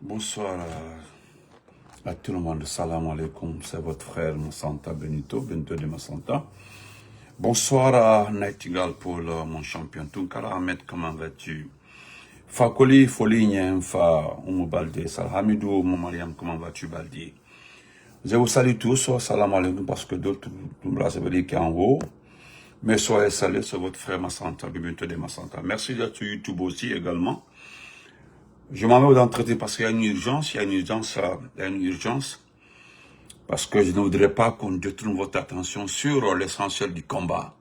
Bonsoir à tout le monde. Salam alaikum. C'est votre frère Massanta Benito de Massanta. Bonsoir à Nightingale Paul, mon champion. Tunkara Ahmed, comment vas-tu? Fakoli, Folignen, Fa, Balde, Salhamidou, mon Mariam, comment vas-tu, Baldi? Je vous salue tous, salam alaikum, parce que d'autres, ça veut dire qu'il est en haut. Mais soyez salués, c'est votre frère Massanta, Benito de Massanta. Merci d'être sur YouTube aussi également. Je m'en vais d'entretien parce qu'il y a une urgence, parce que je ne voudrais pas qu'on détourne votre attention sur l'essentiel du combat.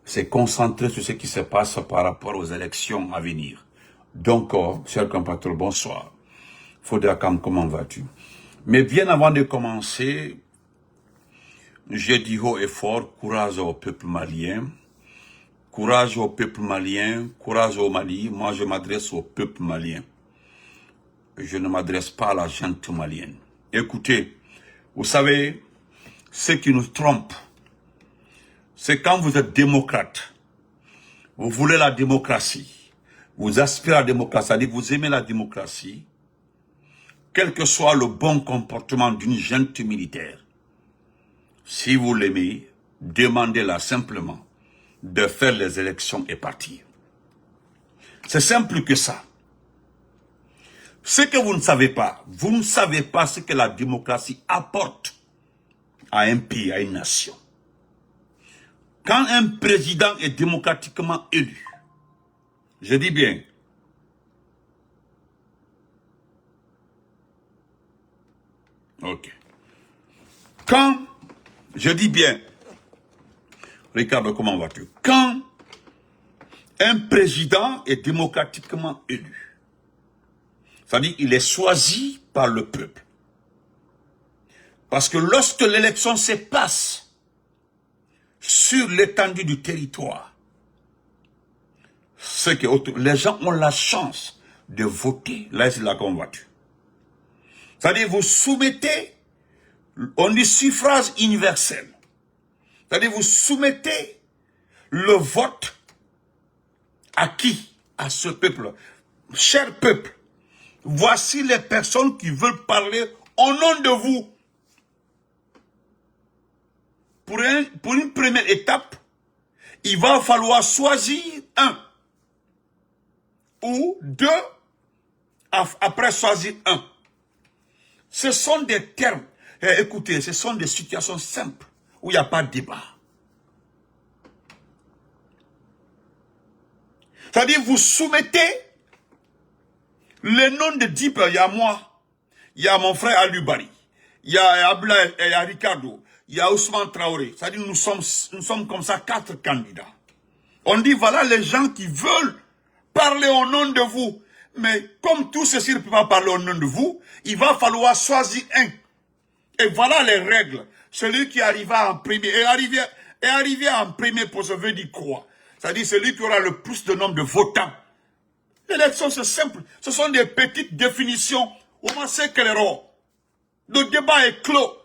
C'est concentrer sur ce qui se passe par rapport aux élections à venir. Donc, chers compatriotes, bonsoir. Fodakam, comment vas-tu? Mais bien avant de commencer, je dis haut et fort, courage au peuple malien. Courage au peuple malien, courage au Mali. Moi, je m'adresse au peuple malien. Je ne m'adresse pas à la gente malienne. Écoutez, vous savez, ce qui nous trompe, c'est quand vous êtes démocrate, vous voulez la démocratie, vous aspirez à la démocratie, c'est-à-dire vous aimez la démocratie, quel que soit le bon comportement d'une junte militaire. Si vous l'aimez, demandez-la simplement de faire les élections et partir. C'est simple que ça. Ce que vous ne savez pas ce que la démocratie apporte à un pays, à une nation. Quand un président est démocratiquement élu, je dis bien, ok. Quand, je dis bien, Ricardo, comment vas-tu? Quand un président est démocratiquement élu, c'est-à-dire il est choisi par le peuple. Parce que lorsque l'élection se passe sur l'étendue du territoire, c'est que les gens ont la chance de voter. Là, c'est là qu'on va tuer. C'est-à-dire vous soumettez, on dit suffrage universel. C'est-à-dire vous soumettez le vote à qui? À ce peuple. Cher peuple, voici les personnes qui veulent parler au nom de vous. Pour une première étape, il va falloir choisir un ou deux, après choisir un. Ce sont des termes, écoutez, ce sont des situations simples où il n'y a pas de débat. C'est-à-dire, vous soumettez les noms de 10 personnes. Il y a moi, il y a mon frère Alubari, il y a Abla, il y a Ricardo, il y a Ousmane Traoré. C'est-à-dire, nous sommes comme ça 4 candidats. On dit, voilà les gens qui veulent parler au nom de vous. Mais comme tout ceci ne peut pas parler au nom de vous, il va falloir choisir un. Et voilà les règles. Celui qui arriva en premier, et arrivé en premier pour se veut dire quoi? C'est-à-dire celui qui aura le plus de nombre de votants. L'élection, c'est simple. Ce sont des petites définitions. On sait quel erreur. Le débat est clos.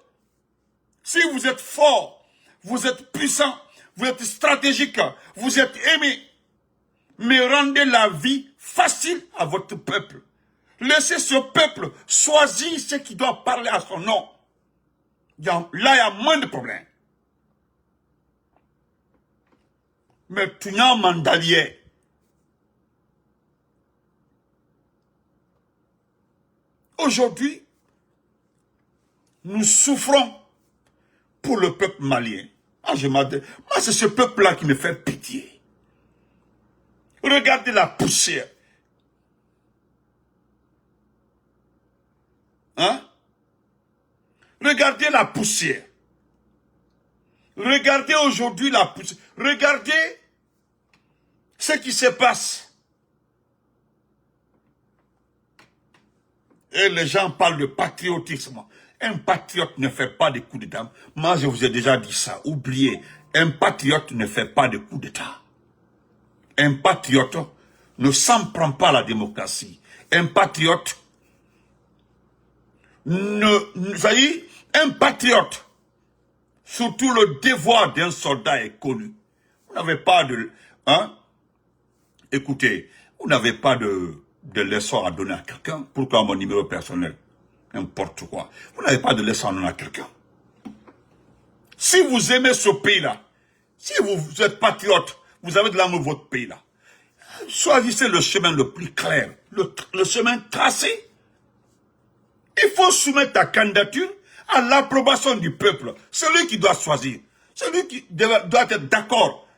Si vous êtes fort, vous êtes puissant, vous êtes stratégique, vous êtes aimé, mais rendez la vie facile à votre peuple. Laissez ce peuple choisir ce qui doit parler à son nom. Là, il y a moins de problèmes. Mais tu n'as mandalier. Aujourd'hui, nous souffrons pour le peuple malien. Moi, c'est ce peuple-là qui me fait pitié. Regardez la poussière. Hein? Regardez la poussière. Regardez aujourd'hui la poussière. Regardez ce qui se passe. Et les gens parlent de patriotisme. Un patriote ne fait pas de coup d'État. Moi, je vous ai déjà dit ça. Oubliez, un patriote ne fait pas de coup d'État. Un patriote ne s'en prend pas à la démocratie. Un patriote un patriote, surtout le devoir d'un soldat est connu. Vous n'avez pas de... Hein? Écoutez, vous n'avez pas de de leçons à donner à quelqu'un. Pourquoi mon numéro personnel? N'importe quoi. Vous n'avez pas de leçons à donner à quelqu'un. Si vous aimez ce pays-là, si vous êtes patriote, vous avez de l'amour de votre pays-là, choisissez le chemin le plus clair, le chemin tracé. Il faut soumettre ta candidature à l'approbation du peuple. Celui qui doit choisir, celui qui doit être d'accord.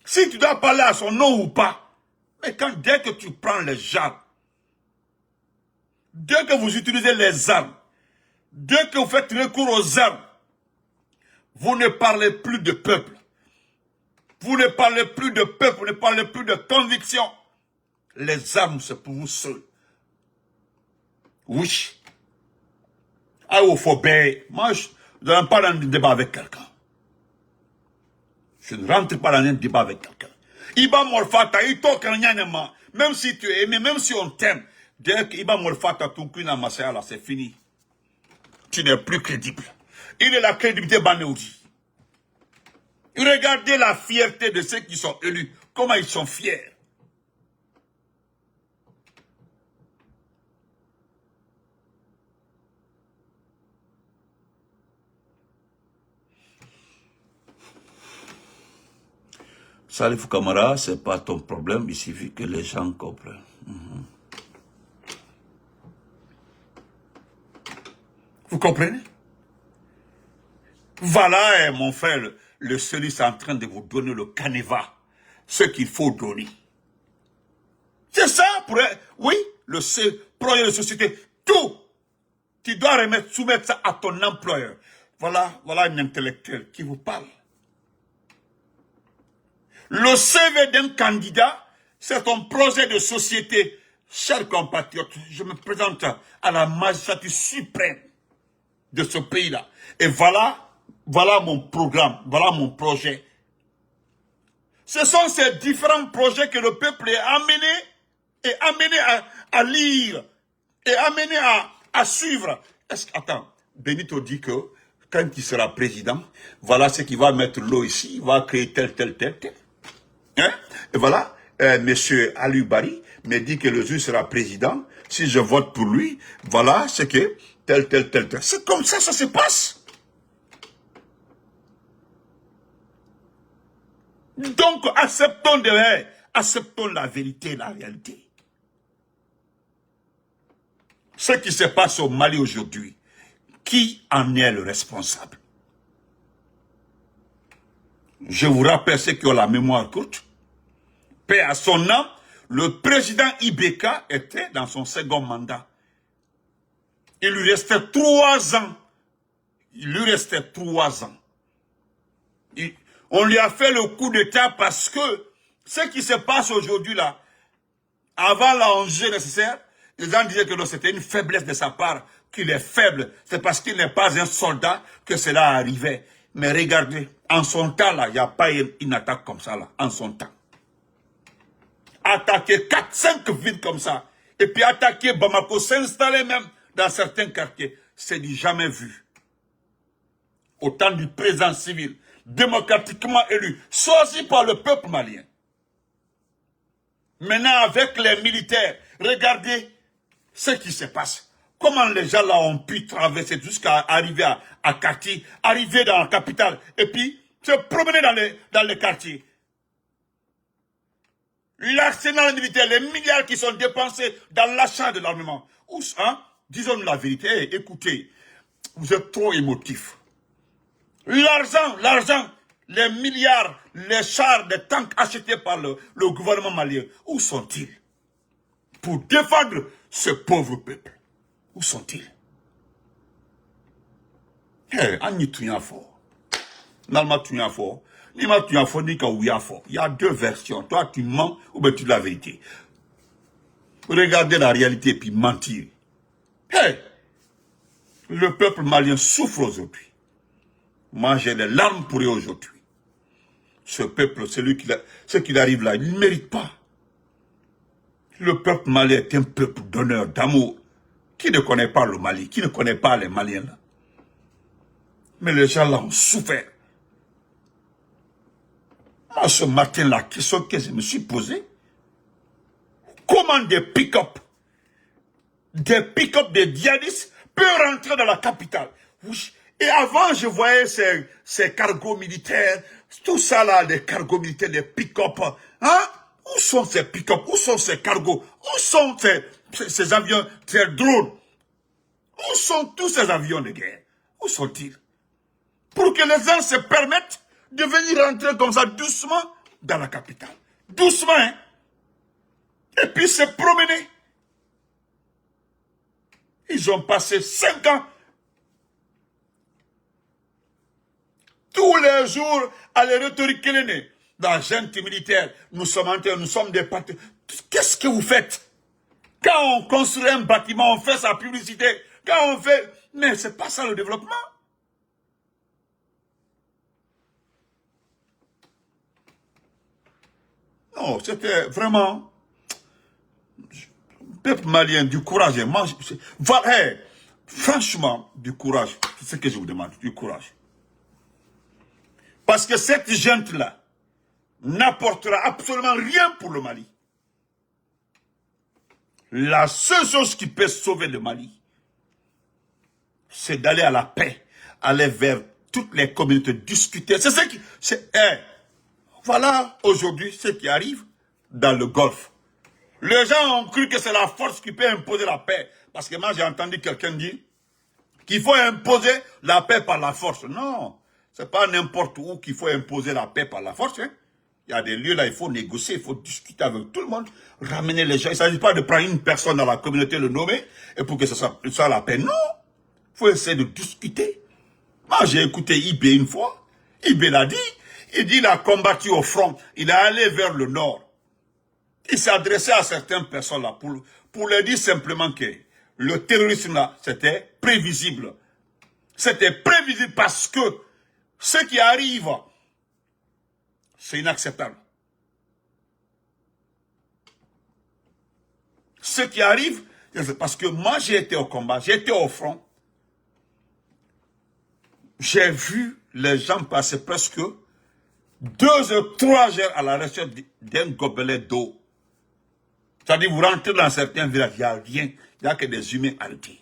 Si tu dois parler à son nom ou pas, mais dès que tu prends les armes, dès que vous utilisez les armes, dès que vous faites recours aux armes, vous ne parlez plus de peuple. Vous ne parlez plus de peuple, vous ne parlez plus de conviction. Les armes, c'est pour vous seuls. Oui. Ah, il faut bien. Moi, je ne rentre pas dans un débat avec quelqu'un. Je ne rentre pas dans un débat avec quelqu'un. Iba Morfata, même si tu es aimé, même si on t'aime, dès que Iba Morfata, tout le monde, c'est fini. Tu n'es plus crédible. Il est la crédibilité Banéoudi. Regardez la fierté de ceux qui sont élus. Comment ils sont fiers. Salif Kamara, ce n'est pas ton problème, il suffit que les gens comprennent. Vous comprenez? Voilà, mon frère, le service est en train de vous donner le canevas, ce qu'il faut donner. C'est ça, oui, le projet de société, tout. Tu dois soumettre ça à ton employeur. Voilà un intellectuel qui vous parle. Le CV d'un candidat, c'est ton projet de société. Chers compatriotes, je me présente à la magistrature suprême de ce pays-là. Et voilà mon programme, voilà mon projet. Ce sont ces différents projets que le peuple est amené à lire, et amené à suivre. Attends, Benito dit que quand il sera président, voilà ce qu'il va mettre l'eau ici, il va créer tel. Hein? Et voilà, monsieur Ali Bari me dit que le juge sera président. Si je vote pour lui, voilà ce que tel. C'est comme ça se passe. Donc, acceptons la vérité, la réalité. Ce qui se passe au Mali aujourd'hui, qui en est le responsable? Je vous rappelle ceux qui ont la mémoire courte. Paix à son âme, le président Ibeka était dans son second mandat. Il lui restait 3 ans. On lui a fait le coup d'État parce que ce qui se passe aujourd'hui là, avant l'enjeu nécessaire, les gens disaient que c'était une faiblesse de sa part, qu'il est faible. C'est parce qu'il n'est pas un soldat que cela arrivait. Mais regardez, en son temps là, il n'y a pas une attaque comme ça là, en son temps. Attaquer 4-5 villes comme ça, et puis attaquer Bamako, s'installer même dans certains quartiers, c'est du jamais vu. Au temps du président civil, démocratiquement élu, choisi par le peuple malien. Maintenant, avec les militaires, regardez ce qui se passe. Comment les gens là ont pu traverser jusqu'à arriver à Kati, arriver dans la capitale, et puis se promener dans les quartiers. L'arsenal militaire, les milliards qui sont dépensés dans l'achat de l'armement. Disons-nous la vérité, écoutez, vous êtes trop émotifs. L'argent, les milliards, les chars, les tanks achetés par le gouvernement malien, où sont-ils? Pour défendre ce pauvre peuple, où sont-ils? Il y a 2 versions. Toi, tu mens ou bien tu dis la vérité. Regardez la réalité et puis mentir. Le peuple malien souffre aujourd'hui. Moi, j'ai les larmes pour eux aujourd'hui. Ce peuple, ce qui arrive là, il ne mérite pas. Le peuple malien est un peuple d'honneur, d'amour. Qui ne connaît pas le Mali? Qui ne connaît pas les Maliens là? Mais les gens là ont souffert. Moi, ce matin, la question que je me suis posée, comment des pick-up des djihadistes peuvent rentrer dans la capitale. Oui. Et avant, je voyais ces cargos militaires, tout ça là, des cargos militaires, des pick-up. Hein? Où sont ces pick-up? Où sont ces cargos? Où sont ces avions, ces drones? Où sont tous ces avions de guerre? Où sont-ils? Pour que les gens se permettent de venir rentrer comme ça doucement dans la capitale. Doucement, hein? Et puis se promener. Ils ont passé 5 ans. Tous les jours, à la rhétorique dans la junte militaire, nous sommes des partis. Qu'est-ce que vous faites? Quand on construit un bâtiment, on fait sa publicité. Quand on fait... Mais c'est pas ça le développement. Non, c'était vraiment... Peuple malien, du courage. Voilà, franchement, du courage. C'est ce que je vous demande, du courage. Parce que cette junte-là n'apportera absolument rien pour le Mali. La seule chose qui peut sauver le Mali, c'est d'aller à la paix, aller vers toutes les communautés, discuter. C'est ce qui... voilà aujourd'hui ce qui arrive dans le Golfe. Les gens ont cru que c'est la force qui peut imposer la paix. Parce que moi j'ai entendu quelqu'un dire qu'il faut imposer la paix par la force. Non, c'est pas n'importe où qu'il faut imposer la paix par la force. Hein. Il y a des lieux là, il faut négocier, il faut discuter avec tout le monde, ramener les gens. Il ne s'agit pas de prendre une personne dans la communauté, le nommer, et pour que ce soit la paix. Non, il faut essayer de discuter. Moi j'ai écouté Ibé une fois, Ibé l'a dit, il dit qu'il a combattu au front, il est allé vers le nord. Il s'est adressé à certaines personnes là pour leur dire simplement que le terrorisme là, c'était prévisible. C'était prévisible parce que ce qui arrive, c'est inacceptable. Ce qui arrive, c'est parce que moi j'ai été au combat, j'ai été au front. J'ai vu les gens passer presque 2 ou 3 heures à la recherche d'un gobelet d'eau. C'est-à-dire, vous rentrez dans certains villages, il n'y a rien, il n'y a que des humains arrêtés.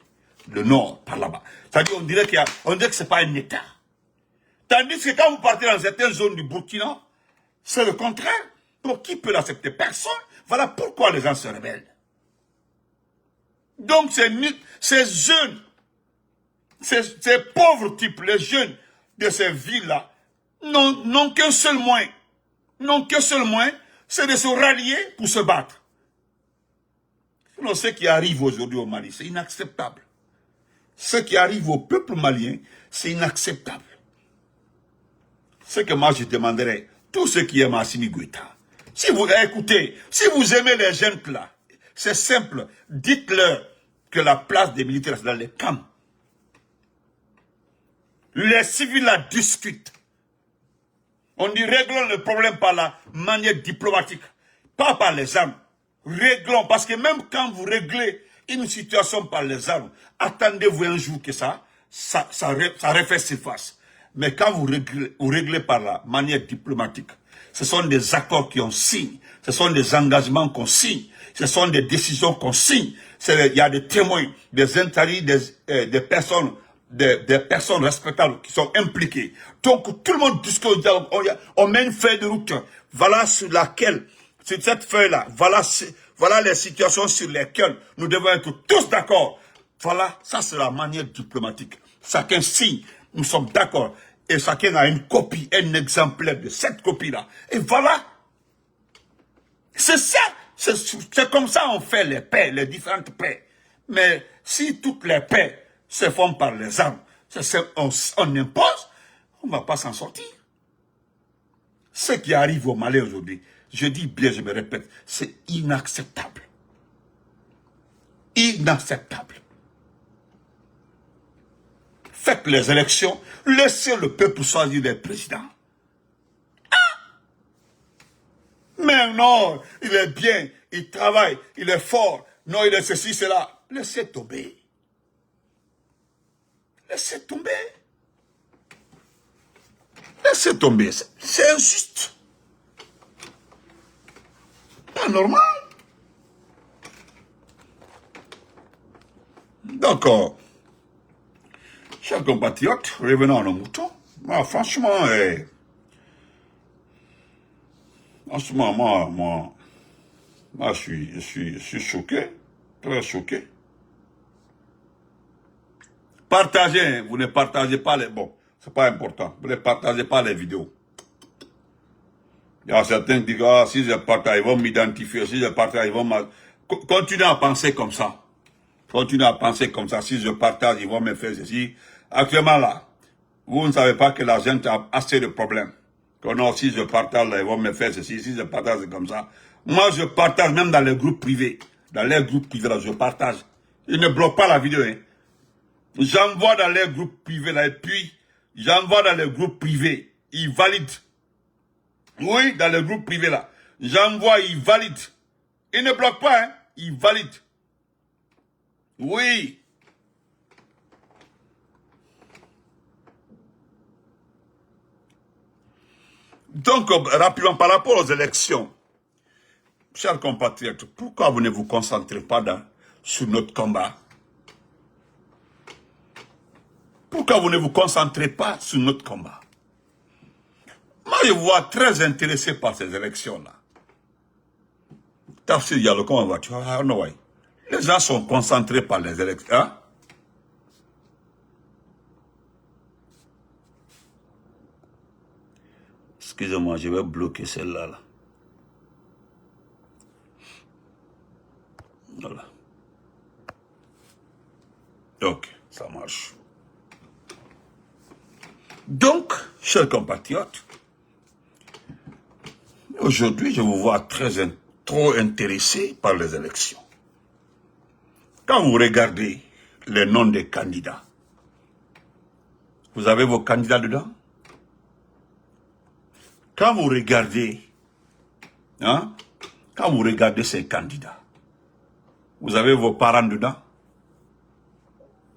Le nord, par là-bas. C'est-à-dire, on dirait que ce n'est pas un État. Tandis que quand vous partez dans certaines zones du Burkina, c'est le contraire. Donc, qui peut l'accepter? Personne. Voilà pourquoi les gens se rebellent. Donc, ces jeunes, ces pauvres types, les jeunes de ces villes-là, n'ont qu'un seul moyen. N'ont qu'un seul moyen, c'est de se rallier pour se battre. Sinon, ce qui arrive aujourd'hui au Mali, c'est inacceptable. Ce qui arrive au peuple malien, c'est inacceptable. Ce que moi je demanderais, tous ceux qui aiment Assimi Goïta, si vous écoutez, si vous aimez les jeunes là, c'est simple, dites-leur que la place des militaires c'est dans les camps. Les civils là discutent. On dit réglons le problème par la manière diplomatique, pas par les armes. Réglons, parce que même quand vous réglez une situation par les armes, attendez-vous un jour que ça refait surface. Mais quand vous réglez par la manière diplomatique, ce sont des accords qu'on signe, ce sont des engagements qu'on signe, ce sont des décisions qu'on signe. Il y a des témoins, des interdits, des personnes respectables qui sont impliquées. Donc tout le monde discute, on met une feuille de route, voilà sur laquelle, sur cette feuille-là, voilà les situations sur lesquelles nous devons être tous d'accord. Voilà, ça c'est la manière diplomatique. Chacun signe, nous sommes d'accord. Et chacun a une copie, un exemplaire de cette copie-là. Et voilà. C'est ça. C'est comme ça on fait les paix, les différentes paix. Mais si toutes les paix se font par les armes, on impose, on ne va pas s'en sortir. Ce qui arrive au Mali aujourd'hui, je dis bien, je me répète, c'est inacceptable. Inacceptable. Faites les élections, laissez le peuple choisir les présidents. Ah! Mais non, il est bien, il travaille, il est fort, non, il est ceci, cela. Laissez tomber. Laissez tomber. Laissez tomber, c'est injuste. Pas normal. Donc, chers compatriotes, revenons à nos moutons. Moi, franchement, moi, je suis choqué, très choqué. Partagez, hein, vous ne partagez pas les... Bon, c'est pas important. Vous ne partagez pas les vidéos. Il y a certains qui disent, ah, si je partage, ils vont m'identifier. Si je partage, ils vont continuez à penser comme ça. Continuez à penser comme ça. Si je partage, ils vont me faire ceci. Actuellement, là, vous ne savez pas que la gente a assez de problèmes. Que non, si je partage, là, ils vont me faire ceci. Si je partage, c'est comme ça. Moi, je partage même dans les groupes privés. Dans les groupes privés, là, je partage. Ils ne bloquent pas la vidéo, hein. J'envoie dans les groupes privés, là, et puis, j'envoie dans les groupes privés. Ils valident. Oui, dans les groupes privés, là. J'envoie, ils valident. Ils ne bloquent pas, hein. Ils valident. Oui. Donc, rapidement, par rapport aux élections, chers compatriotes, pourquoi vous ne vous concentrez pas sur notre combat? Pourquoi vous ne vous concentrez pas sur notre combat? Moi, je vous vois très intéressé par ces élections-là. Tafsir Diallo, comment vas-tu? Ah, non, ouais. Les gens sont concentrés par les élections. Hein? Excusez-moi, je vais bloquer celle-là. Là. Voilà. Ok, ça marche. Donc, chers compatriotes, aujourd'hui, je vous vois trop intéressé par les élections. Quand vous regardez les noms des candidats, vous avez vos candidats dedans? Quand vous regardez, hein, quand vous regardez ces candidats, vous avez vos parents dedans?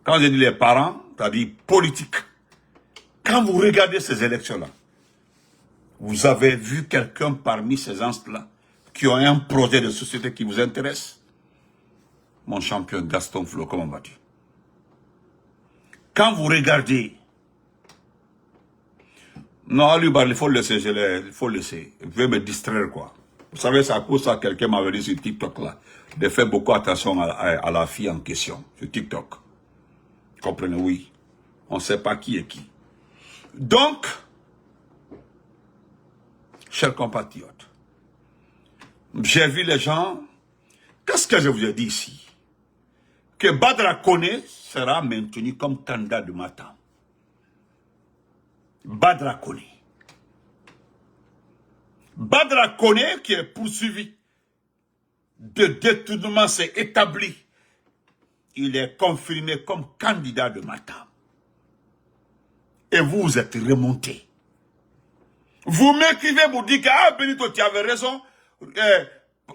Quand je dis les parents, c'est-à-dire politiques. Quand vous regardez ces élections-là, vous avez vu quelqu'un parmi ces gens-là qui ont un projet de société qui vous intéresse? Mon champion Gaston Flo, comment vas-tu? Quand vous regardez... Non, Ali Bar, il faut le laisser, il faut le laisser. Je vais me distraire, quoi. Vous savez, c'est à cause de ça que quelqu'un m'avait dit sur TikTok, là, de faire beaucoup attention à la fille en question, sur TikTok. Vous comprenez, oui. On ne sait pas qui est qui. Donc, chers compatriotes, j'ai vu les gens... Qu'est-ce que je vous ai dit ici? Que Badra Koné sera maintenu comme candidat de Matam. Badra Koné. Badra Koné qui est poursuivi de détournement, s'est établi. Il est confirmé comme candidat de Matam. Et vous êtes remonté. Vous m'écrivez, vous dites que ah, Benito, tu avais raison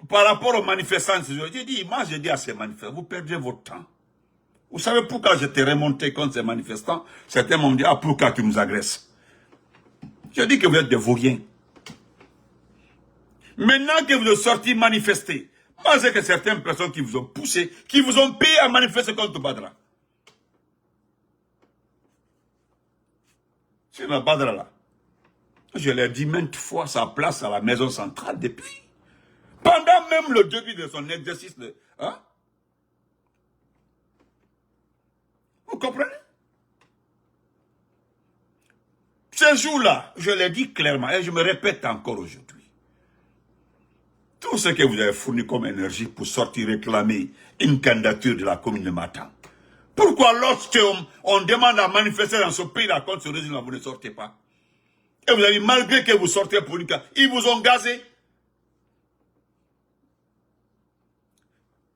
par rapport aux manifestants. J'ai dit, moi j'ai dit à ces manifestants, vous perdez votre temps. Vous savez pourquoi j'étais remonté contre ces manifestants? Certains m'ont dit, ah, pourquoi tu nous agresses? Je dis que vous êtes des vauriens. Maintenant que vous êtes sortis manifester, moi c'est que certaines personnes qui vous ont poussé, qui vous ont payé à manifester contre Badra. C'est la Badra là. Je l'ai dit maintes fois, sa place à la maison centrale depuis. Pendant même le début de son exercice. Hein? Vous comprenez? Ce jour-là, je l'ai dit clairement et je me répète encore aujourd'hui. Tout ce que vous avez fourni comme énergie pour sortir réclamer une candidature de la commune de Matam. Pourquoi lorsqu'on demande à manifester dans ce pays-là contre ce régime-là, vous ne sortez pas? Et vous avez, malgré que vous sortez pour une candidature, ils vous ont gazé.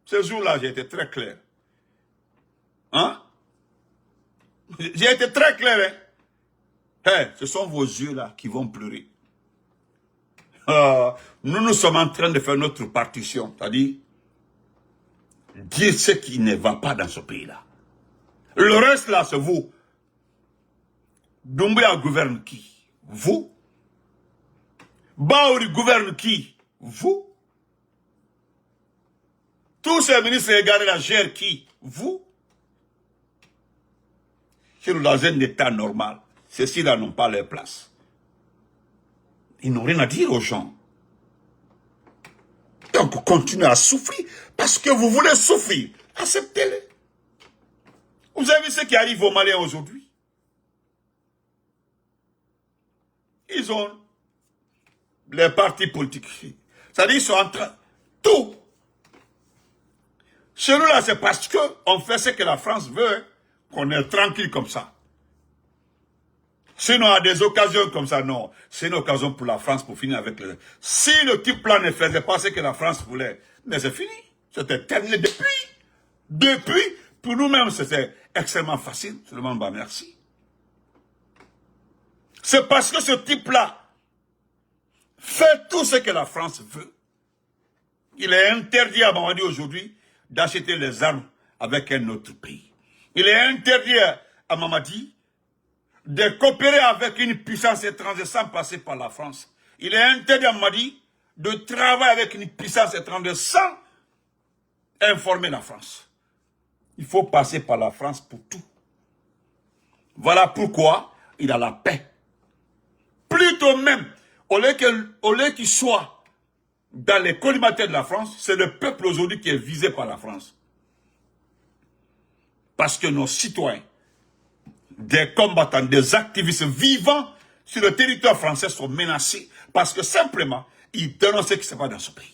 Ce jour-là, j'ai été très clair. Hein? J'ai été très clair, hein? Hey, ce sont vos yeux-là qui vont pleurer. Nous sommes en train de faire notre partition, c'est-à-dire dire ce qui ne va pas dans ce pays-là. Le reste là, c'est vous. Doumbouya gouverne qui? Vous. Baouri gouverne qui? Vous. Tous ces ministres égarés là gèrent qui? Vous. Sur dans un état normal, ceux-ci-là n'ont pas leur place. Ils n'ont rien à dire aux gens. Donc, continuez à souffrir, parce que vous voulez souffrir. Acceptez-le. Vous avez vu ce qui arrive aux Maliens aujourd'hui? Ils ont les partis politiques. C'est-à-dire qu'ils sont en train... Tout. Chez nous, là, c'est parce qu'on fait ce que la France veut, hein, qu'on est tranquille comme ça. Sinon, à des occasions comme ça, non. C'est une occasion pour la France pour finir avec le... Si le type-là ne faisait pas ce que la France voulait, mais c'est fini. C'était terminé depuis. Depuis, pour nous-mêmes, c'était extrêmement facile. Seulement, bah, merci. C'est parce que ce type-là fait tout ce que la France veut. Il est interdit à Mamadi aujourd'hui d'acheter les armes avec un autre pays. Il est interdit à Mamadi de coopérer avec une puissance étrangère sans passer par la France. Il est interdit à Mamadi de travailler avec une puissance étrangère sans informer la France. Il faut passer par la France pour tout. Voilà pourquoi il a la paix. Plutôt même, au lieu qu'il soit dans les collimateurs de la France, c'est le peuple aujourd'hui qui est visé par la France. Parce que nos citoyens, des combattants, des activistes vivants sur le territoire français sont menacés parce que simplement, ils dénoncent ce qui se passe dans ce pays.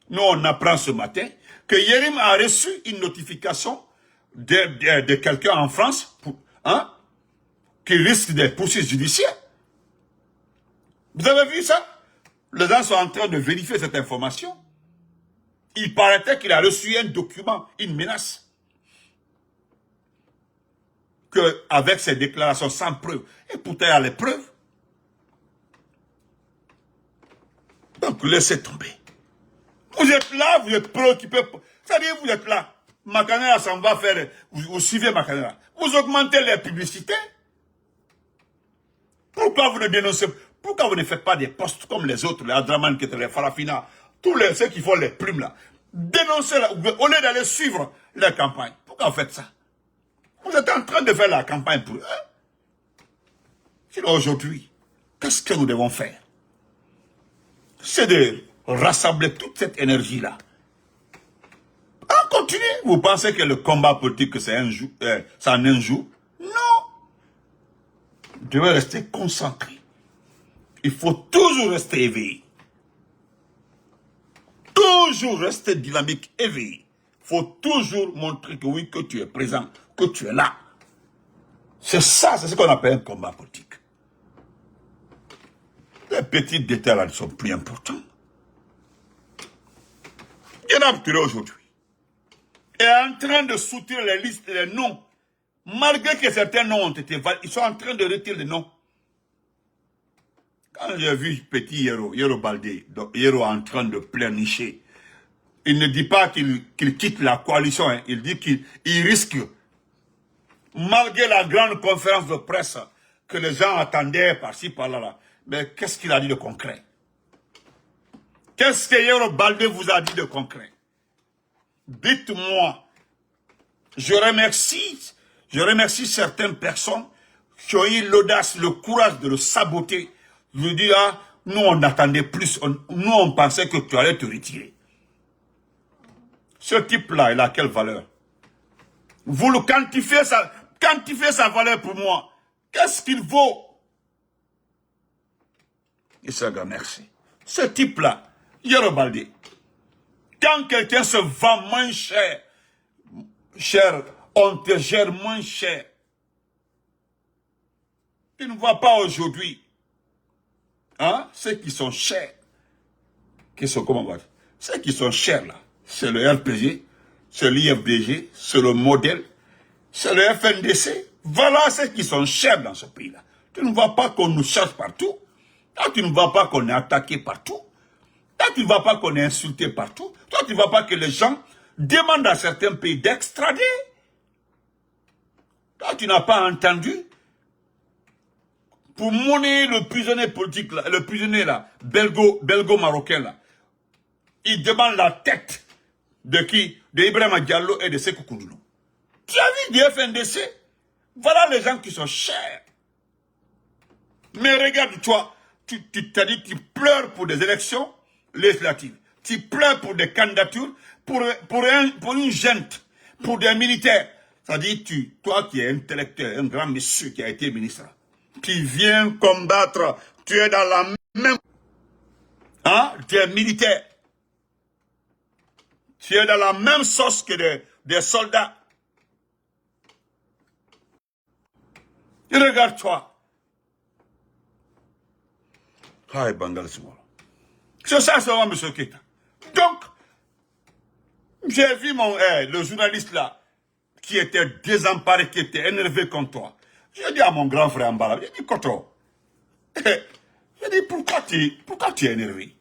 Nous, on apprend ce matin que Yérim a reçu une notification de quelqu'un en France qui risque des poursuites judiciaires. Vous avez vu ça? Les gens sont en train de vérifier cette information. Il paraît qu'il a reçu un document, une menace. Avec ces déclarations sans preuve. Et pourtant, il y a les preuves. Donc, laissez tomber. Vous êtes là, vous êtes préoccupé. C'est-à-dire, vous êtes là. Makanela s'en va faire. Vous suivez Makanela. Vous augmentez les publicités. Pourquoi vous ne dénoncez pas? Pourquoi vous ne faites pas des postes comme les autres, les Adraman, les Farafina, tous ceux qui font les plumes là? Dénoncez-la, au lieu d'aller suivre la campagne. Pourquoi vous faites ça? Vous êtes en train de faire la campagne pour eux. Sinon aujourd'hui, qu'est-ce que nous devons faire? C'est de rassembler toute cette énergie-là. En continue. Vous pensez que le combat politique, c'est un jour, c'est en un jour? Non. Vous devez rester concentré. Il faut toujours rester éveillé. Toujours rester dynamique, éveillé. Il faut toujours montrer que oui, que tu es présent, que tu es là. C'est ça, c'est ce qu'on appelle un combat politique. Les petits détails là sont plus importants. Yanab Touré aujourd'hui est en train de soutenir les listes et les noms. Malgré que certains noms ont été validés, ils sont en train de retirer les noms. Quand j'ai vu petit Yero Baldé, Yero en train de pleurnicher, il ne dit pas qu'il quitte la coalition, hein. Il dit qu'il risque, malgré la grande conférence de presse que les gens attendaient par-ci, par-là, mais qu'est-ce qu'il a dit de concret? Qu'est-ce que Yero Baldé vous a dit de concret? Dites-moi. Je remercie certaines personnes qui ont eu l'audace, le courage de le saboter. Je dis, nous on attendait plus, nous on pensait que tu allais te retirer. Ce type-là, il a quelle valeur? Vous le quantifiez sa valeur pour moi. Qu'est-ce qu'il vaut? Il se regarde, merci. Ce type-là, Yero Baldé, quand quelqu'un se vend moins cher, on te gère moins cher. Tu ne vois pas aujourd'hui, ceux qui sont chers, comment on va dire, ceux qui sont chers là, c'est le RPG, c'est l'IFDG, c'est le modèle, c'est le FNDC. Voilà ceux qui sont chers dans ce pays-là. Tu ne vois pas qu'on nous cherche partout. Toi, tu ne vois pas qu'on est attaqué partout. Toi, tu ne vois pas qu'on est insulté partout. Toi, tu ne vois pas que les gens demandent à certains pays d'extrader. Toi, tu n'as pas entendu. Pour monnayer le prisonnier politique, là, le prisonnier là, belgo-marocain là, il demande la tête de qui? De Ibrahima Diallo et de Sékou Koudoulou. Tu as vu du FNDC? Voilà les gens qui sont chers. Mais regarde-toi, tu t'as dit, tu pleures pour des élections législatives. Tu pleures pour des candidatures, pour une junte, pour des militaires. C'est-à-dire, toi qui es intellectuel, un grand monsieur qui a été ministre, tu viens combattre, tu es dans la même... Hein? Tu es militaire. Tu es dans la même sauce que des soldats. Et regarde-toi. Ah, Bangal, c'est ça, c'est moi, M. Keita. Donc, j'ai vu le journaliste là, qui était désemparé, qui était énervé contre toi. J'ai dit à mon grand frère Mbala, j'ai dit, Kotro, j'ai dit, pourquoi tu es énervé?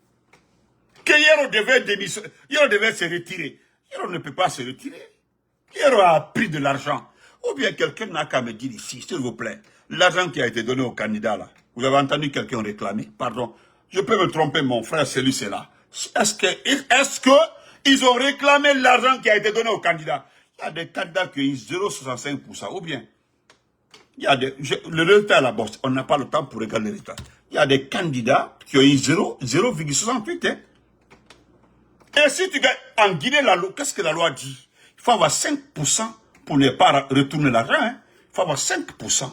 Que Yero devait démissionner, Yero devait se retirer. Yero ne peut pas se retirer. Yero a pris de l'argent. Ou bien quelqu'un n'a qu'à me dire ici, s'il vous plaît, l'argent qui a été donné au candidat là, vous avez entendu quelqu'un réclamer? Pardon, je peux me tromper, mon frère, celui c'est là. Est-ce que ils ont réclamé l'argent qui a été donné au candidat? Il y a des candidats qui ont 0,65%, ou bien, il y a le résultat à la bourse, on n'a pas le temps pour regarder le résultat. Il y a des candidats qui ont eu 0,68%. Hein? Et si tu gagnes en Guinée, qu'est-ce que la loi dit? Il faut avoir 5% pour ne pas retourner l'argent. Hein? Il faut avoir 5%.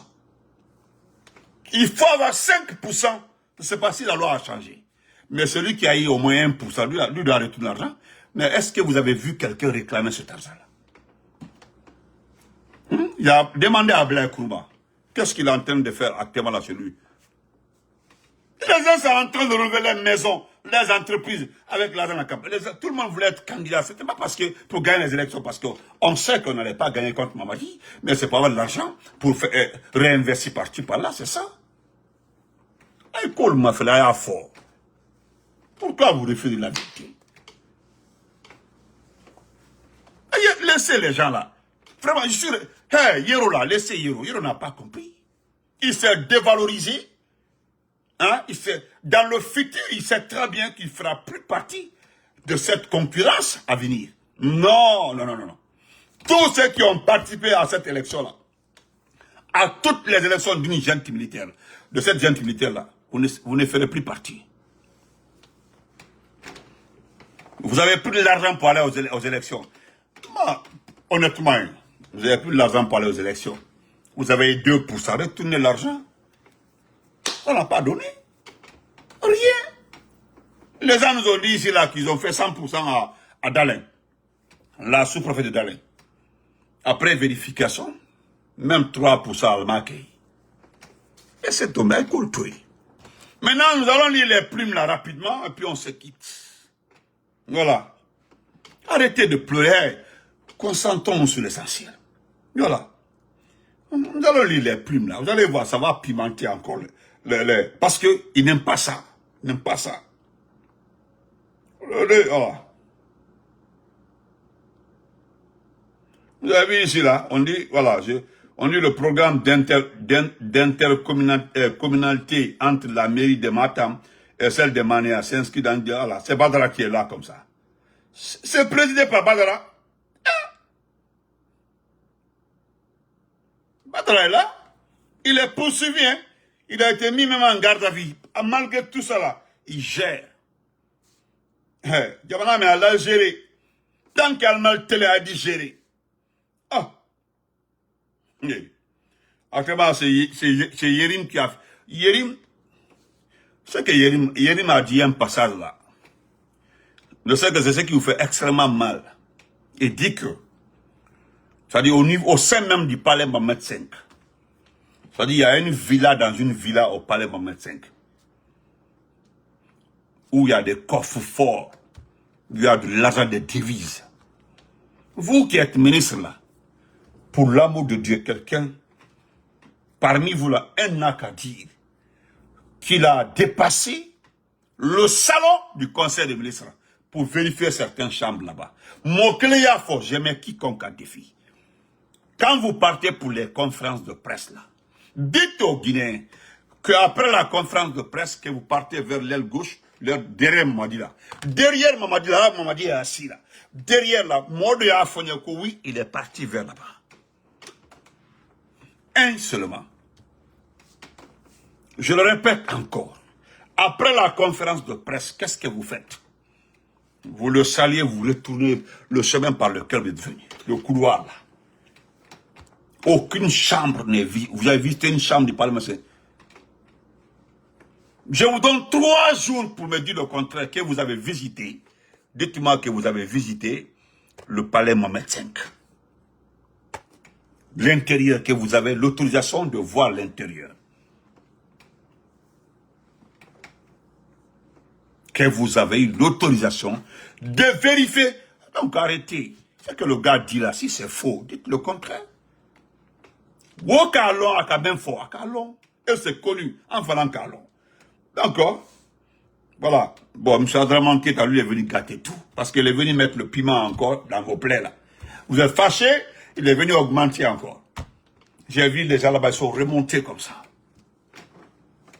Il faut avoir 5%. Je ne sais pas si la loi a changé. Mais celui qui a eu au moins 1%, lui doit retourner l'argent. Mais est-ce que vous avez vu quelqu'un réclamer cet argent-là? Il a demandé à Blair Kourouba. Qu'est-ce qu'il est en train de faire actuellement là chez lui? Les gens sont en train de relever les maisons, les entreprises, avec l'argent de la campagne. Tout le monde voulait être candidat. Ce n'était pas parce que pour gagner les élections, parce qu'on sait qu'on n'allait pas gagner contre Mamadi, mais c'est pour avoir de l'argent pour réinvestir par-ci, par-là, c'est ça. École m'a fait là fort. Pourquoi vous refusez la vérité? Laissez les gens là. Vraiment, je suis... Hey, Yero là, laissez Yero. Yero n'a pas compris. Il s'est dévalorisé. Hein? Dans le futur, il sait très bien qu'il ne fera plus partie de cette concurrence à venir. Non, non, non, non, non. Tous ceux qui ont participé à cette élection-là, à toutes les élections d'une junte militaire, de cette junte militaire-là, vous ne ferez plus partie. Vous n'avez plus de l'argent pour aller aux élections. Moi, honnêtement, vous n'avez plus de l'argent pour aller aux élections. Vous avez 2%, retournez l'argent. On n'a pas donné. Rien. Les gens nous ont dit ici là qu'ils ont fait 100% à Dalen. La sous-préfet de Dalen. Après vérification, même 3% à Almaké. Et c'est tombé, écoute. Maintenant, nous allons lire les plumes là rapidement et puis on se quitte. Voilà. Arrêtez de pleurer. Concentrons-nous sur l'essentiel. Voilà. Nous allons lire les plumes là. Vous allez voir, ça va pimenter encore parce qu'ils n'aiment pas ça. Ils n'aiment pas ça. Voilà. Vous avez vu ici là, on dit, voilà, on dit le programme d'intercommunalité entre la mairie de Matam et celle de Mania s'inscrit dans, voilà, c'est Badara qui est là comme ça. C'est présidé par Badara. Badara est là. Il est poursuivi, hein. Il a été mis même en garde à vue. Malgré tout ça là, il gère. Diabana, mais elle a géré. Tant qu'elle m'a télé a dit gérer. Ah. Actuellement, c'est Yérim qui a fait. Yérim, c'est que Yérim a dit un passage là. Je sais que c'est ce qui vous fait extrêmement mal. Il dit que, c'est-à-dire au sein même du palais Mohamed V. C'est-à-dire il y a une villa dans une villa au palais Mohamed V. Où il y a des coffres forts. Il y a de l'argent des devises. Vous qui êtes ministre là, pour l'amour de Dieu, quelqu'un, parmi vous là, un n'a qu'à dire qu'il a dépassé le salon du conseil des ministres pour vérifier certaines chambres là-bas. Mon client fort, je mets quiconque à défi. Quand vous partez pour les conférences de presse là, dites aux Guinéens qu'après la conférence de presse, que vous partez vers l'aile gauche, derrière Mamadi là. Derrière Mamadi là, Mamadi est assis là. Derrière là, Modo Yafonyako, oui, il est parti vers là-bas. un seulement. Je le répète encore. Après la conférence de presse, qu'est-ce que vous faites? Vous le saluez, vous retournez le chemin par lequel vous êtes venu. Le couloir là. Aucune chambre n'est vide. Vous avez visité une chambre du Parlement. Je vous donne 3 jours pour me dire le contraire que vous avez visité. Dites-moi que vous avez visité le palais Mohamed V. L'intérieur, que vous avez l'autorisation de voir l'intérieur. Que vous avez eu l'autorisation de vérifier. Donc arrêtez. Ce que le gars dit là, si c'est faux, dites le contraire. Wokalon a quand même faux. Et c'est connu en faisant Kalon. D'accord? Voilà. Bon, M. Adraman Keita, lui, est venu gâter tout. Parce qu'il est venu mettre le piment encore dans vos plaies là. Vous êtes fâchés, il est venu augmenter encore. J'ai vu les gens là-bas, ils sont remontés comme ça.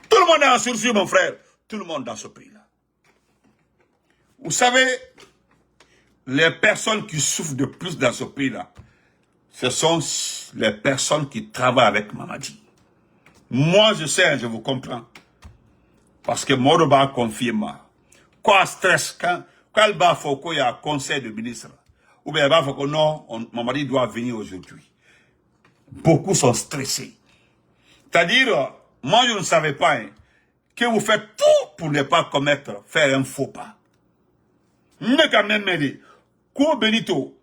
Tout le monde est en sursis, mon frère. Tout le monde dans ce pays-là. Vous savez, les personnes qui souffrent de plus dans ce pays-là, ce sont les personnes qui travaillent avec Mamadi. Moi, je sais, je vous comprends. Parce que Moroba confirme. Quoi stress quand il va faut qu'il y a un conseil de ministre. Ou bien il va faut que non, Mamadi doit venir aujourd'hui. Beaucoup sont stressés. C'est-à-dire, moi je ne savais pas hein, que vous faites tout pour ne pas faire un faux pas. Ne quand même dit, Ko Benito,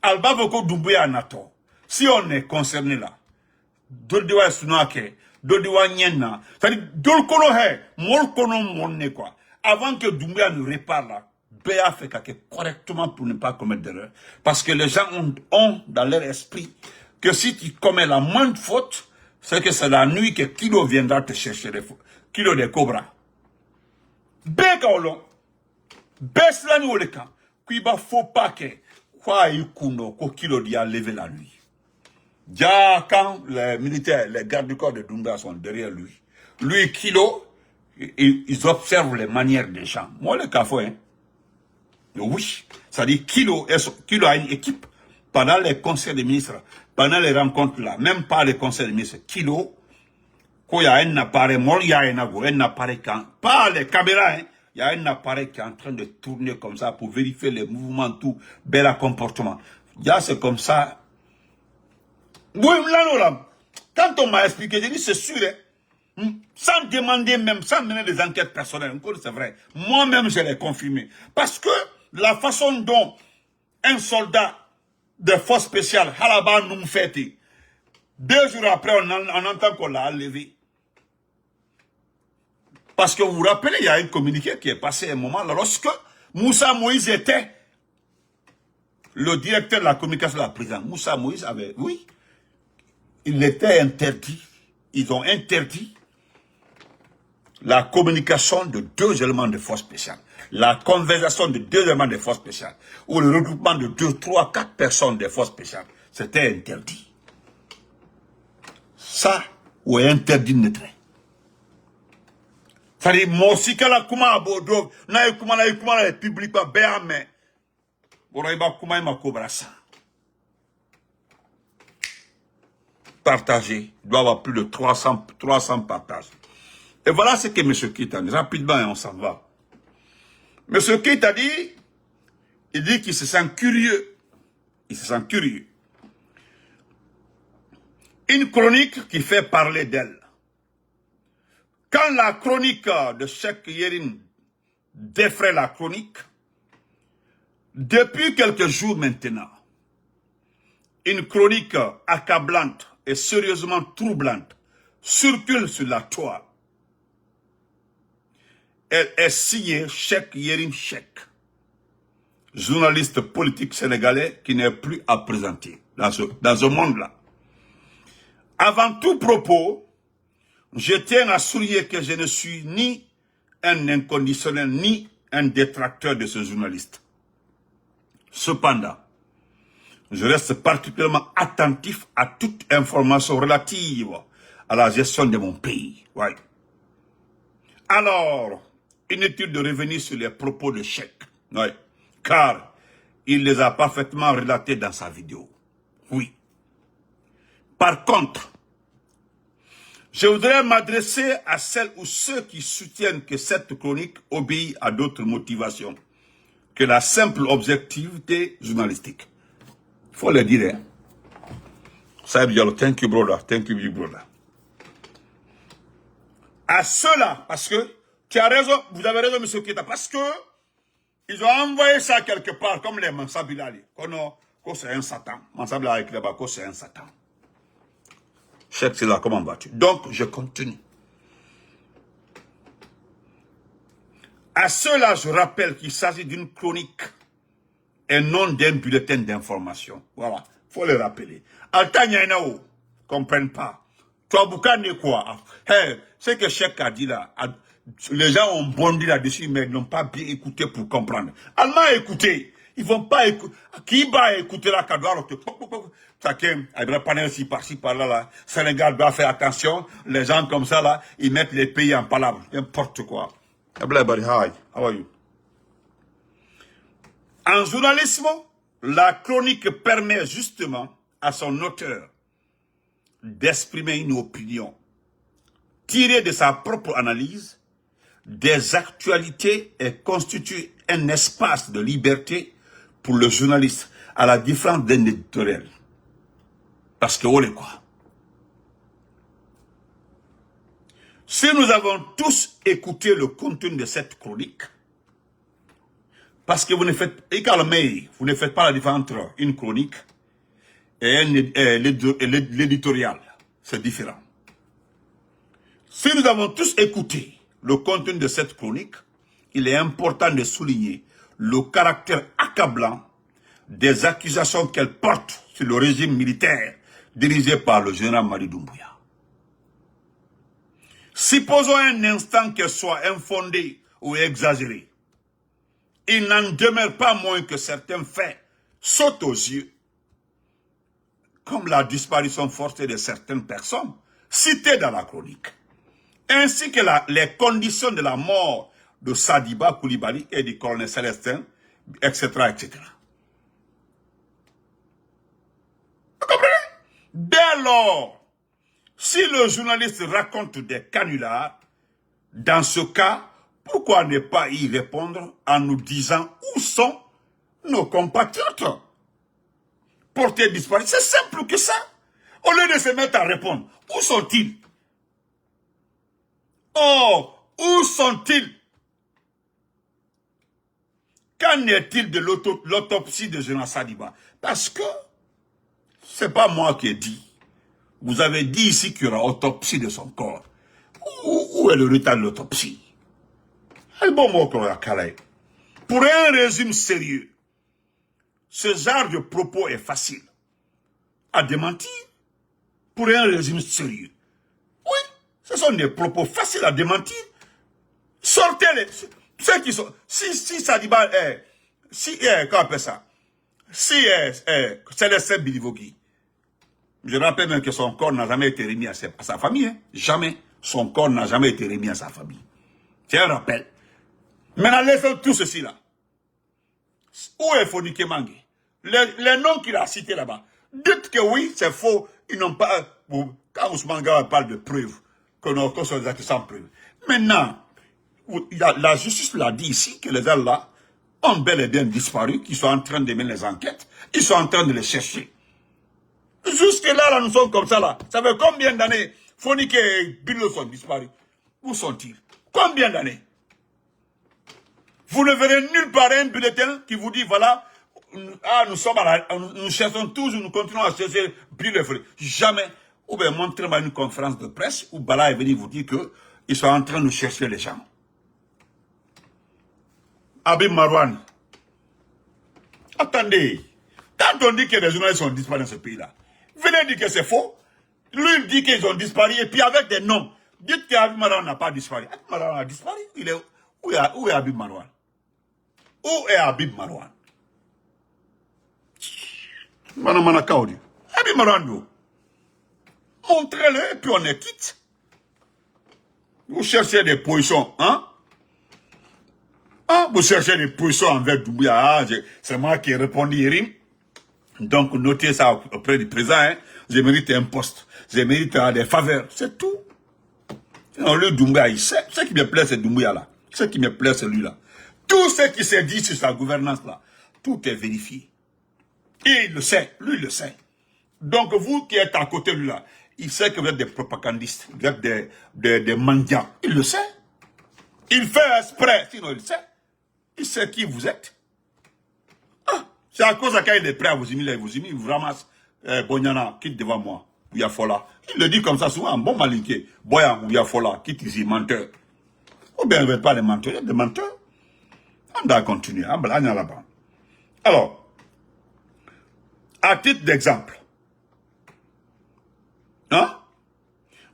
Alba Voko Doumbouya Nato, si on est concerné là, Dodiwa Sunake, Dodiwa Nyena, c'est-à-dire, Dolkono He, Molkono Monne quoi, avant que Doumbouya ne répare là, Béa fait correctement pour ne pas commettre d'erreur. Parce que les gens ont dans leur esprit que si tu commets la moindre faute, c'est que c'est la nuit que Kilo viendra te chercher les Kilo de Cobra. Béka Olon. Baisse la nuit au camp. Qui va faut pas que quoi ikuno ko Kilo dia lever la nuit. Déjà quand les militaires, les gardes du corps de Doumbouya sont derrière lui. Lui Kilo, ils observent les manières des gens. Moi le café hein. Oui, ça dit Kilo a une équipe pendant les conseils des ministres, pendant les rencontres là, même pas les conseils des ministres. Kilo, quand il y a un appareil, il y a un appareil pas les caméras hein. Il y a un appareil qui est en train de tourner comme ça pour vérifier les mouvements, tout, bel comportement. C'est comme ça. Oui, là, quand on m'a expliqué, j'ai dit c'est sûr, hein, sans demander même, sans mener des enquêtes personnelles, encore c'est vrai. Moi-même, je l'ai confirmé. Parce que la façon dont un soldat de force spéciale, Halaba nous fait, 2 jours après, on entend qu'on l'a enlevé. Parce que vous vous rappelez, il y a un communiqué qui est passé à un moment, là, lorsque Moussa Moïse était le directeur de la communication de la présidence. Moussa Moïse avait, oui, il était interdit, ils ont interdit la communication de 2 éléments de force spéciale. La conversation de 2 éléments de force spéciale. Ou le regroupement de 2, 3, 4 personnes de force spéciale. C'était interdit. Ça, ou est interdit de naître. C'est-à-dire, moi aussi, quand la Kuma à Bordeaux, na la République, mais, Boraïba Kuma et ma Kobrasa. Partagé. Il doit y avoir plus de 300 partages. Et voilà ce que M. Keita dit. Rapidement, et on s'en va. M. Keita dit, il dit qu'il se sent curieux. Il se sent curieux. Une chronique qui fait parler d'elle. Quand la chronique de Cheikh Yérim défraie la chronique, depuis quelques jours maintenant, une chronique accablante et sérieusement troublante circule sur la toile. Elle est signée Cheikh Yérim Cheikh, journaliste politique sénégalais qui n'est plus à présenter dans ce monde-là. Avant tout propos, je tiens à souligner que je ne suis ni un inconditionnel ni un détracteur de ce journaliste. Cependant, je reste particulièrement attentif à toute information relative à la gestion de mon pays. Ouais. Alors, inutile de revenir sur les propos de Cheikh, ouais, car il les a parfaitement relatés dans sa vidéo. Oui. Par contre, Je voudrais m'adresser à celles ou ceux qui soutiennent que cette chronique obéit à d'autres motivations que la simple objectivité journalistique. Il faut le dire. Hein. Saïd Diallo, thank you brother, thank you big brother. À ceux-là, parce que tu as raison, vous avez raison, M. Keita, parce que ils ont envoyé ça quelque part, comme les Mansabilali. Que c'est un Satan. Mansabilali avec les Bako, c'est un Satan. Cheikh, c'est là, comment vas-tu? Donc, je continue. À ceux-là, je rappelle qu'il s'agit d'une chronique et non d'un bulletin d'information. Voilà, il faut le rappeler. Altanyao, comprennent pas. Toi, Boukane, quoi? Hey, ce que Cheikh a dit là, les gens ont bondi là-dessus, mais ils n'ont pas bien écouté pour comprendre. Allemand a écouté. Ils vont pas écouter. Qui va écouter la Kadouar? Chacun, il pas ici, par-ci, par-là, là. Sénégal doit faire attention. Les gens comme ça, là, ils mettent les pays en palabre. N'importe quoi. Everybody, hi. How are you? En journalisme, la chronique permet justement à son auteur d'exprimer une opinion tirée de sa propre analyse des actualités et constitue un espace de liberté pour le journaliste, à la différence d'un éditorial. Parce que, on est quoi? Si nous avons tous écouté le contenu de cette chronique, parce que vous ne faites, vous ne faites pas la différence entre une chronique et l'éditorial. C'est différent. Si nous avons tous écouté le contenu de cette chronique, il est important de souligner le caractère accablant des accusations qu'elle porte sur le régime militaire dirigé par le général Madi Doumbouya. Supposons un instant qu'elle soit infondée ou exagérée. Il n'en demeure pas moins que certains faits sautent aux yeux, comme la disparition forcée de certaines personnes citées dans la chronique, ainsi que les conditions de la mort de Sadiba Koulibaly et du colonel Célestin, etc., etc. Vous comprenez? Dès lors, si le journaliste raconte des canulars, dans ce cas, pourquoi ne pas y répondre en nous disant où sont nos compatriotes portés disparus? C'est simple que ça. Au lieu de se mettre à répondre, où sont-ils? Oh, où sont-ils? Qu'en est-il de l'autopsie de Général Sadiba? Parce que, c'est pas moi qui ai dit. Vous avez dit ici qu'il y aura autopsie de son corps. Où est le résultat de l'autopsie? Pour un régime sérieux, ce genre de propos est facile à démentir. Pour un régime sérieux. Oui, ce sont des propos faciles à démentir. Sortez-les. Ceux qui sont... Si Sadiba est... comment on appelle ça? Si Célestin Bilivogui, je rappelle même que son corps n'a jamais été remis à sa famille. Hein. Jamais. Son corps n'a jamais été remis à sa famille. C'est un rappel. Maintenant, laissons tout ceci là. Où est Fonike Mangue? Les noms qu'il a cités là-bas. Dites que oui, c'est faux. Ils n'ont pas... Quand Ousmane Gaba parle de preuves, que nos causes sont des actes sans preuves. Maintenant, la justice l'a dit ici, que les gens là ont bel et bien disparu, qu'ils sont en train de mener les enquêtes. Ils sont en train de les chercher. Jusque là, nous sommes comme ça là. Ça fait combien d'années Fonike et Bilo sont disparus? Où sont-ils? Combien d'années? Vous ne verrez nulle part un bulletin qui vous dit, voilà, nous cherchons toujours, nous continuons à chercher Bilo et Fonike. Jamais. Ou bien montrez-moi une conférence de presse où Bala est venu vous dire qu'ils sont en train de chercher les gens. Habib Marwan. Attendez. Quand on dit que les journalistes sont disparus dans ce pays-là, venez dire que c'est faux. Lui, il dit qu'ils ont disparu, et puis avec des noms. Dites qu'Habib Marwan n'a pas disparu. Habib Marwan a disparu. Où est Habib Marwan? Où est Habib Marwan? Habib Marwan, montrez-le, et puis on est quitte. Vous cherchez des positions, hein? Vous cherchez des positions envers Doumbouya. C'est moi qui ai répondu hier. Donc, notez ça auprès du président. Hein. Je mérite un poste. Je mérite des faveurs. C'est tout. Non, le Doumbouya, il sait. Ce qui me plaît, c'est Doumbouya là. Ce qui me plaît, c'est lui là. Tout ce qui s'est dit sur sa gouvernance là, tout est vérifié. Et il le sait, lui il le sait. Donc vous qui êtes à côté de lui là, il sait que vous êtes des propagandistes, vous êtes des mendiants. Il le sait. Il fait exprès, sinon il sait. Il sait qui vous êtes. Ah, c'est à cause de quand il est prêt à vous humilier, il vous ramasse. Bonyana, quitte devant moi. Ouyafola. Il le dit comme ça souvent, bon malinqué. Boyan, Ouyafola, quitte ici, menteur. Ou bien, vous n'êtes pas des menteurs, il y a des menteurs. On doit continuer. Là-bas. Alors, à titre d'exemple, hein?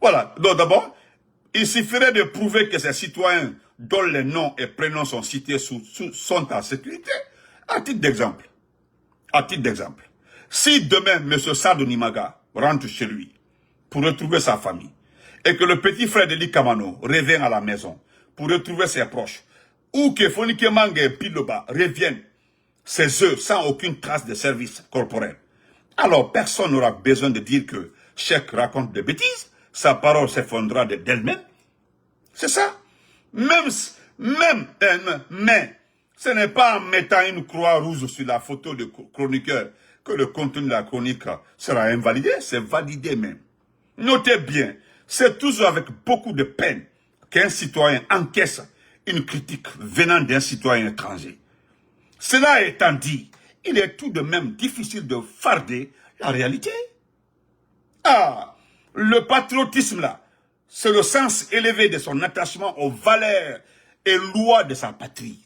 Voilà. Donc d'abord, il suffirait de prouver que ces citoyens dont les noms et prénoms sont cités sont en sécurité. À titre d'exemple. À titre d'exemple. Si demain, M. Sadou Nimaga rentre chez lui pour retrouver sa famille et que le petit frère de Kamano revient à la maison pour retrouver ses proches, ou que Fonike Mange et Piloba reviennent ses œufs sans aucune trace de service corporel, alors personne n'aura besoin de dire que Cheikh raconte des bêtises, sa parole s'effondrera d'elle-même. C'est ça. Mais ce n'est pas en mettant une croix rouge sur la photo du chroniqueur que le contenu de la chronique sera invalidé, c'est validé même. Notez bien, c'est toujours avec beaucoup de peine qu'un citoyen encaisse une critique venant d'un citoyen étranger. Cela étant dit, il est tout de même difficile de farder la réalité. Ah, le patriotisme là, c'est le sens élevé de son attachement aux valeurs et lois de sa patrie.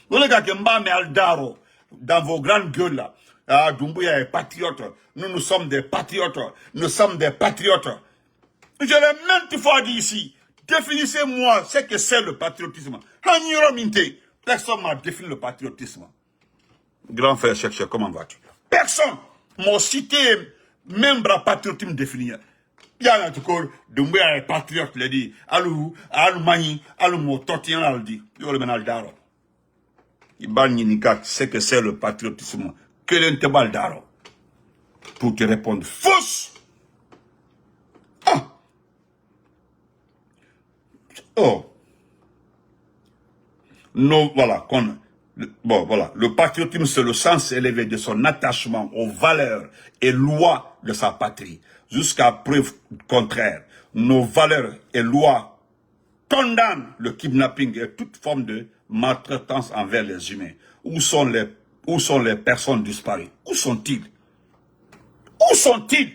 Vous regardez Mbame Aldaro, dans vos grandes gueules là, ah, Doumbouya est patriote, nous sommes des patriotes, nous sommes des patriotes. Je l'ai maintes fois dit ici, définissez-moi ce que c'est le patriotisme. Personne m'a défini le patriotisme. Grand frère Cheikh, comment vas-tu? Personne m'a cité même le patriotisme défini. Il y a un truc, Doumbouya est patriote, il a dit, alou mani, alou mo totien, il a dit, il le menal d'aro. Il banyinika, c'est que c'est le patriotisme. Que l'intébal d'aro. Pour te répondre, fausse. Ah. Oh. Non, voilà, bon, voilà. Le patriotisme, c'est le sens élevé de son attachement aux valeurs et lois de sa patrie. Jusqu'à preuve contraire, nos valeurs et lois condamnent le kidnapping et toute forme de maltraitance envers les humains. Où sont les personnes disparues? Où sont-ils? Où sont-ils?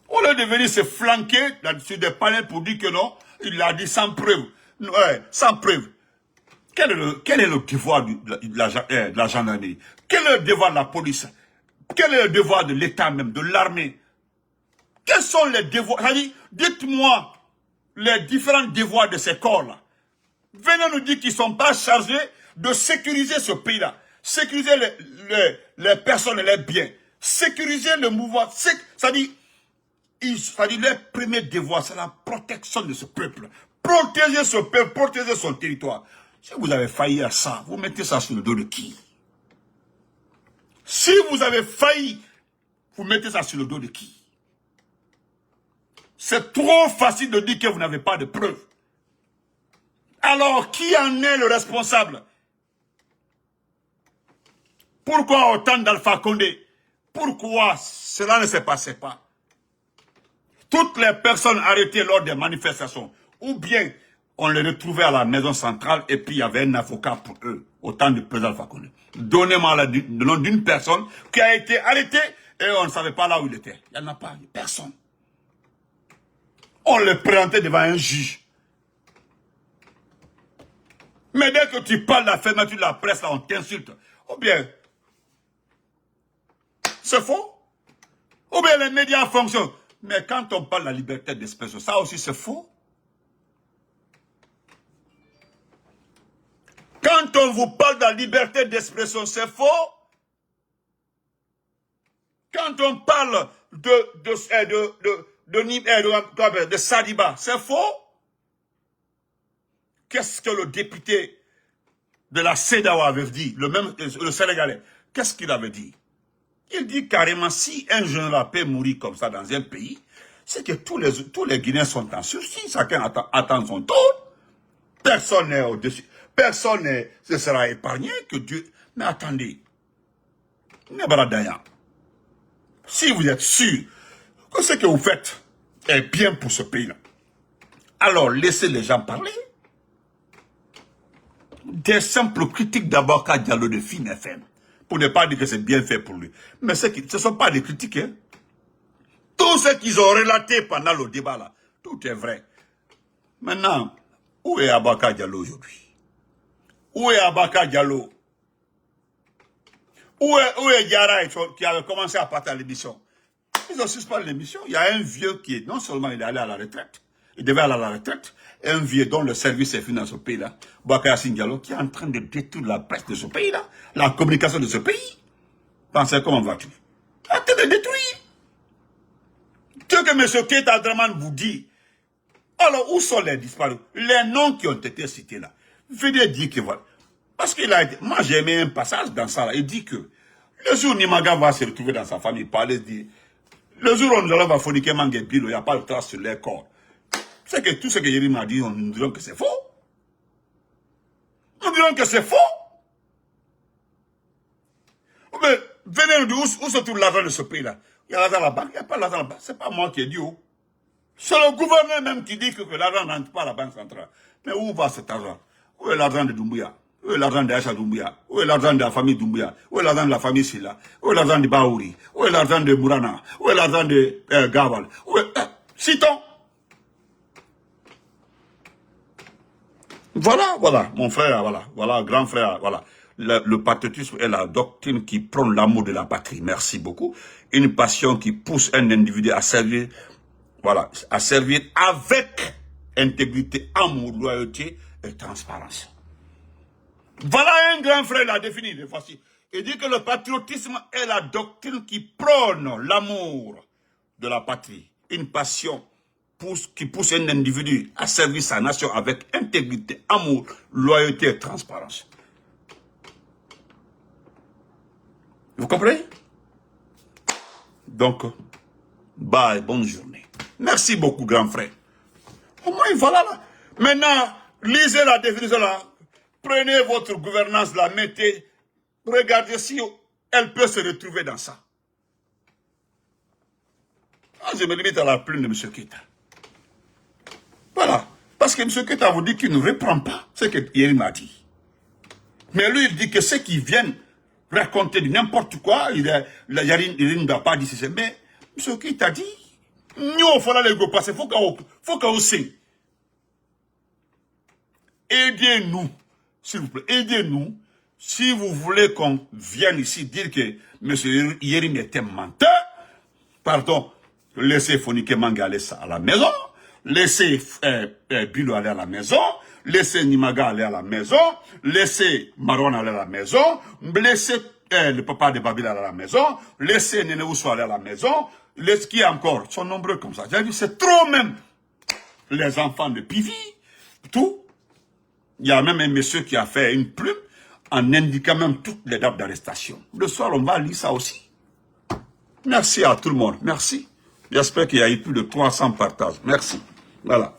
Au lieu de venir se flanquer sur des panels pour dire que non, il l'a dit sans preuve. Ouais, sans preuve. Quel est le devoir de la gendarmerie? Quel est le devoir de la police? Quel est le devoir de l'État même, de l'armée? Quels sont les devoirs? Dites-moi les différents devoirs de ces corps-là. Venez nous dire qu'ils ne sont pas chargés de sécuriser ce pays-là. Sécuriser les personnes et les biens. Sécuriser le mouvement. C'est-à-dire, leur premier devoir, c'est la protection de ce peuple. Protéger ce peuple, protéger son territoire. Si vous avez failli à ça, vous mettez ça sur le dos de qui? Si vous avez failli, vous mettez ça sur le dos de qui? C'est trop facile de dire que vous n'avez pas de preuves. Alors, qui en est le responsable? Pourquoi autant d'Alpha Condé? Pourquoi cela ne se passait pas? Toutes les personnes arrêtées lors des manifestations, ou bien on les retrouvait à la maison centrale et puis il y avait un avocat pour eux, au temps du président Alpha Condé. Donnez-moi le nom d'une personne qui a été arrêtée et on ne savait pas là où il était. Il n'y en a pas, personne. On le présentait devant un juge. Mais dès que tu parles de la fermeture de la presse, là, on t'insulte. Ou bien, c'est faux. Ou bien les médias fonctionnent. Mais quand on parle de la liberté d'expression, ça aussi c'est faux. Quand on vous parle de la liberté d'expression, c'est faux. Quand on parle de Sadiba, c'est faux. Qu'est-ce que le député de la CEDAW avait dit, le Sénégalais? Qu'est-ce qu'il avait dit? Il dit carrément, si un jeune peut mourir comme ça dans un pays, c'est que tous les Guinéens sont en sursis, chacun attend son tour. Personne n'est au-dessus. Personne ne sera épargné que Dieu. Mais attendez. Nebaradaya. Si vous êtes sûr que ce que vous faites est bien pour ce pays-là, alors laissez les gens parler. Des simples critiques d'Abaka Diallo de Fine FM. Pour ne pas dire que c'est bien fait pour lui. Mais ce ne sont pas des critiques. Hein. Tout ce qu'ils ont relaté pendant le débat là, tout est vrai. Maintenant, où est Abaka Diallo aujourd'hui? Où est Abaka Diallo? Où est Diarra qui avait commencé à partir à l'émission? Ils ont suspendu l'émission. Il y a un vieux qui est, non seulement il est allé à la retraite, il devait aller à la retraite, et un vieux dont le service est fini dans ce pays-là, Boubacar Diallo, qui est en train de détruire la presse de ce pays-là, la communication de ce pays. Pensez comment vas-tu? En train de détruire. Ce que M. Keita Draman vous dit, alors où sont les disparus? Les noms qui ont été cités là. Venez dire que voilà. Parce qu'il a été, moi j'ai aimé un passage dans ça là, il dit que le jour où Nimaga va se retrouver dans sa famille, parler, dire, le jour où nous allons forniquer Manguebilo, il n'y a pas de trace sur les corps. C'est que tout ce que Yérim a dit, nous dirons que c'est faux. Nous dirons que c'est faux. Mais venez nous dire où se trouve l'argent de ce pays-là. Il y a l'argent à la banque, il n'y a pas l'argent à la banque. C'est pas moi qui ai dit où. C'est le gouverneur même qui dit que l'argent n'entre pas à la banque centrale. Mais où va cet argent? Où est l'argent de Doumbouya? Où est l'argent d'Aïcha Doumbouya? Où est l'argent de la famille Doumbouya? Où est l'argent de la famille Silla? Où est l'argent de Baouri? Où est l'argent de Mourana? Où est l'argent de Gawal? Où est... citons. Voilà, mon frère, voilà, grand frère, voilà. Le patriotisme est la doctrine qui prône l'amour de la patrie. Merci beaucoup. Une passion qui pousse un individu à servir, voilà, à servir avec intégrité, amour, loyauté et transparence. Voilà un grand frère l'a défini de facile. Il dit que le patriotisme est la doctrine qui prône l'amour de la patrie. Une passion qui pousse un individu à servir sa nation avec intégrité, amour, loyauté et transparence. Vous comprenez? Donc, bye, bonne journée. Merci beaucoup, grand frère. Au moins, voilà là. Maintenant, lisez la définition là. Prenez votre gouvernance, la mettez. Regardez si elle peut se retrouver dans ça. Je me limite à la plume de M. Keita. Voilà. Parce que M. Keita vous dit qu'il ne reprend pas ce que Yérim a dit. Mais lui, il dit que ceux qui viennent raconter n'importe quoi, Yérim n'a pas dit ceci. Mais M. Keita dit, nous, il faut aller go passer, faut qu'on sait. Aidez-nous, s'il vous plaît, aidez-nous. Si vous voulez qu'on vienne ici dire que M. Yérim est un menteur, pardon, laissez Fonike Manga aller à la maison, laissez Bilo aller à la maison, laissez Nimaga aller à la maison, laissez Marouane aller à la maison, laissez le papa de Babil aller à la maison, laissez Nene Ousso aller à la maison, laissez qui encore, sont nombreux comme ça. J'ai dit, c'est trop même. Les enfants de Pivi, tout. Il y a même un monsieur qui a fait une plume en indiquant même toutes les dates d'arrestation. Le soir, on va lire ça aussi. Merci à tout le monde. Merci. J'espère qu'il y a eu plus de 300 partages. Merci. Voilà.